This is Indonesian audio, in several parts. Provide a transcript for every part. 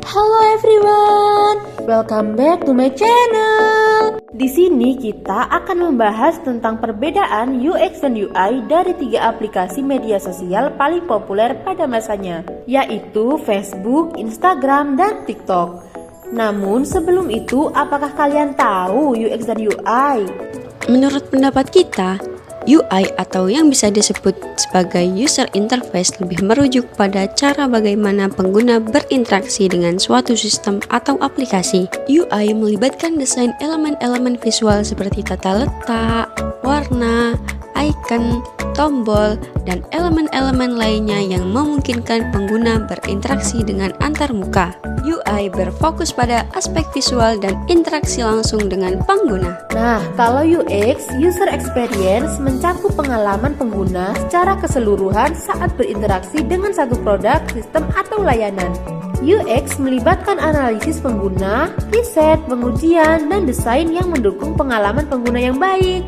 Halo everyone, welcome back to my channel. Di sini kita akan membahas tentang perbedaan UX dan UI dari 3 aplikasi media sosial paling populer pada masanya, yaitu Facebook, Instagram, dan TikTok. Namun sebelum itu, apakah kalian tahu UX dan UI? Menurut pendapat kita, UI atau yang bisa disebut sebagai user interface lebih merujuk pada cara bagaimana pengguna berinteraksi dengan suatu sistem atau aplikasi. UI melibatkan desain elemen-elemen visual seperti tata letak, warna, icon, tombol, dan elemen-elemen lainnya yang memungkinkan pengguna berinteraksi dengan antarmuka. UI berfokus pada aspek visual dan interaksi langsung dengan pengguna. Nah, kalau UX, User Experience, mencakup pengalaman pengguna secara keseluruhan saat berinteraksi dengan satu produk, sistem, atau layanan. UX melibatkan analisis pengguna, riset, pengujian, dan desain yang mendukung pengalaman pengguna yang baik.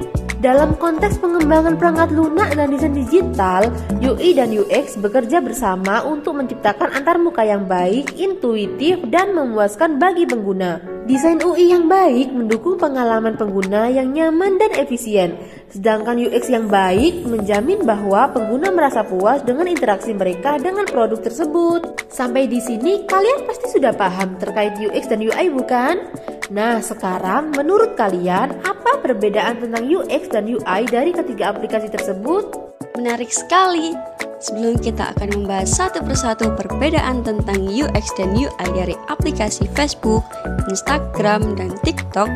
Dalam konteks pengembangan perangkat lunak dan desain digital, UI dan UX bekerja bersama untuk menciptakan antarmuka yang baik, intuitif, dan memuaskan bagi pengguna. Desain UI yang baik mendukung pengalaman pengguna yang nyaman dan efisien, sedangkan UX yang baik menjamin bahwa pengguna merasa puas dengan interaksi mereka dengan produk tersebut. Sampai di sini kalian pasti sudah paham terkait UX dan UI, bukan? Nah, sekarang menurut kalian apa perbedaan tentang UX dan UI dari ketiga aplikasi tersebut? Menarik sekali. Sebelum kita akan membahas satu persatu perbedaan tentang UX dan UI dari aplikasi Facebook, Instagram, dan TikTok,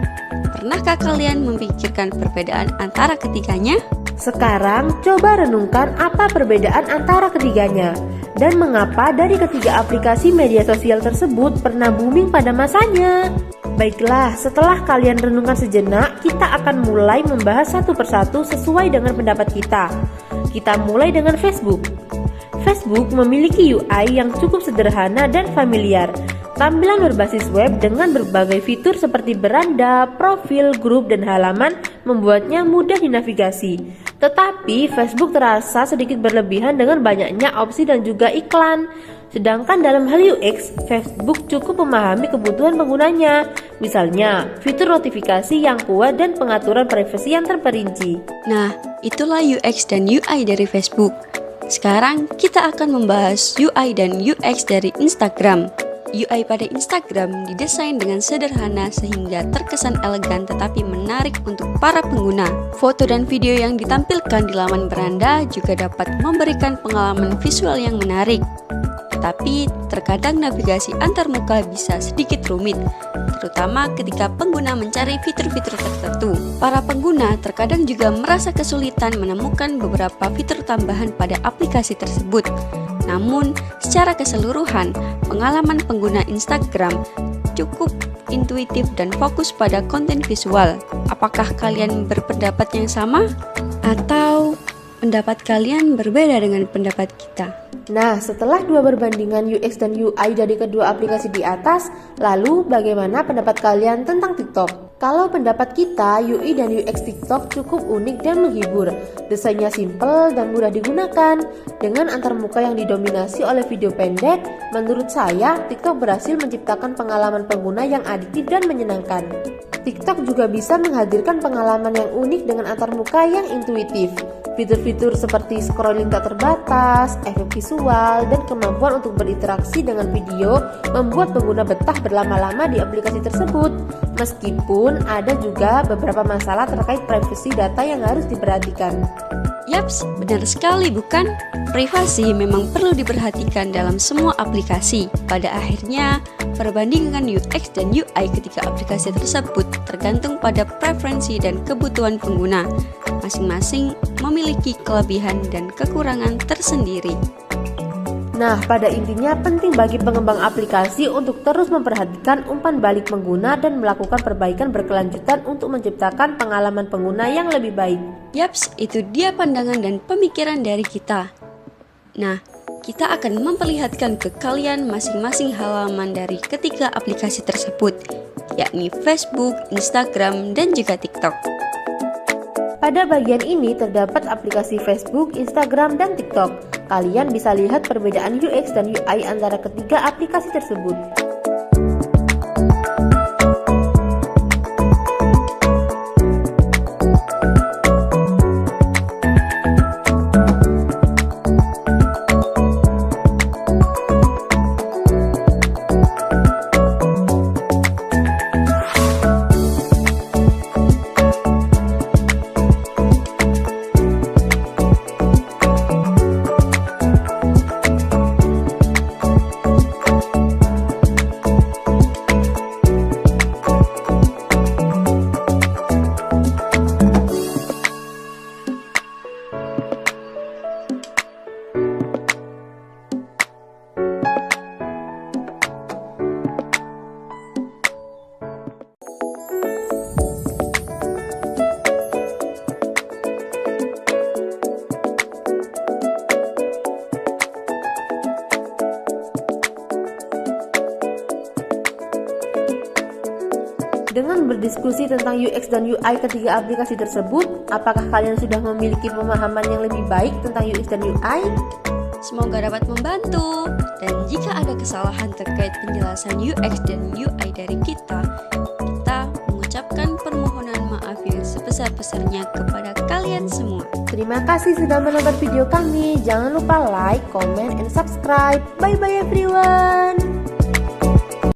pernahkah kalian memikirkan perbedaan antara ketiganya? Sekarang coba renungkan apa perbedaan antara ketiganya dan mengapa dari ketiga aplikasi media sosial tersebut pernah booming pada masanya. Baiklah, setelah kalian renungkan sejenak, kita akan mulai membahas satu persatu sesuai dengan pendapat kita. Kita mulai dengan Facebook. Facebook memiliki UI yang cukup sederhana dan familiar. Tampilan berbasis web dengan berbagai fitur seperti beranda, profil, grup, dan halaman membuatnya mudah dinavigasi. Tetapi Facebook terasa sedikit berlebihan dengan banyaknya opsi dan juga iklan. Sedangkan dalam hal UX, Facebook cukup memahami kebutuhan penggunanya. Misalnya, fitur notifikasi yang kuat dan pengaturan privasi yang terperinci. Nah, itulah UX dan UI dari Facebook. Sekarang kita akan membahas UI dan UX dari Instagram. UI pada Instagram didesain dengan sederhana sehingga terkesan elegan tetapi menarik untuk para pengguna. Foto dan video yang ditampilkan di laman beranda juga dapat memberikan pengalaman visual yang menarik. Tapi terkadang navigasi antarmuka bisa sedikit rumit, terutama ketika pengguna mencari fitur-fitur tertentu. Para pengguna terkadang juga merasa kesulitan menemukan beberapa fitur tambahan pada aplikasi tersebut. Namun, secara keseluruhan, pengalaman pengguna Instagram cukup intuitif dan fokus pada konten visual. Apakah kalian berpendapat yang sama? Atau pendapat kalian berbeda dengan pendapat kita? Nah, setelah dua perbandingan UX dan UI dari kedua aplikasi di atas, lalu bagaimana pendapat kalian tentang TikTok? Kalau pendapat kita, UI dan UX TikTok cukup unik dan menghibur. Desainnya simple dan mudah digunakan. Dengan antarmuka yang didominasi oleh video pendek, menurut saya TikTok berhasil menciptakan pengalaman pengguna yang adiktif dan menyenangkan. TikTok juga bisa menghadirkan pengalaman yang unik dengan antarmuka yang intuitif. Fitur-fitur seperti scrolling tak terbatas, efek visual, dan kemampuan untuk berinteraksi dengan video membuat pengguna betah berlama-lama di aplikasi tersebut. Meskipun ada juga beberapa masalah terkait privasi data yang harus diperhatikan. Yaps, benar sekali bukan? Privasi memang perlu diperhatikan dalam semua aplikasi. Pada akhirnya, perbandingan UX dan UI ketika aplikasi tersebut tergantung pada preferensi dan kebutuhan pengguna. Masing-masing memiliki kelebihan dan kekurangan tersendiri. Nah, pada intinya penting bagi pengembang aplikasi untuk terus memperhatikan umpan balik pengguna dan melakukan perbaikan berkelanjutan untuk menciptakan pengalaman pengguna yang lebih baik. Yaps, itu dia pandangan dan pemikiran dari kita. Nah, kita akan memperlihatkan ke kalian masing-masing halaman dari ketiga aplikasi tersebut, yakni Facebook, Instagram, dan juga TikTok. Pada bagian ini terdapat aplikasi Facebook, Instagram, dan TikTok. Kalian bisa lihat perbedaan UX dan UI antara ketiga aplikasi tersebut. Dengan berdiskusi tentang UX dan UI ketiga aplikasi tersebut, apakah kalian sudah memiliki pemahaman yang lebih baik tentang UX dan UI? Semoga dapat membantu. Dan jika ada kesalahan terkait penjelasan UX dan UI dari kita mengucapkan permohonan maaf yang sebesar-besarnya kepada kalian semua. Terima kasih sudah menonton video kami. Jangan lupa like, comment, and subscribe. Bye-bye everyone.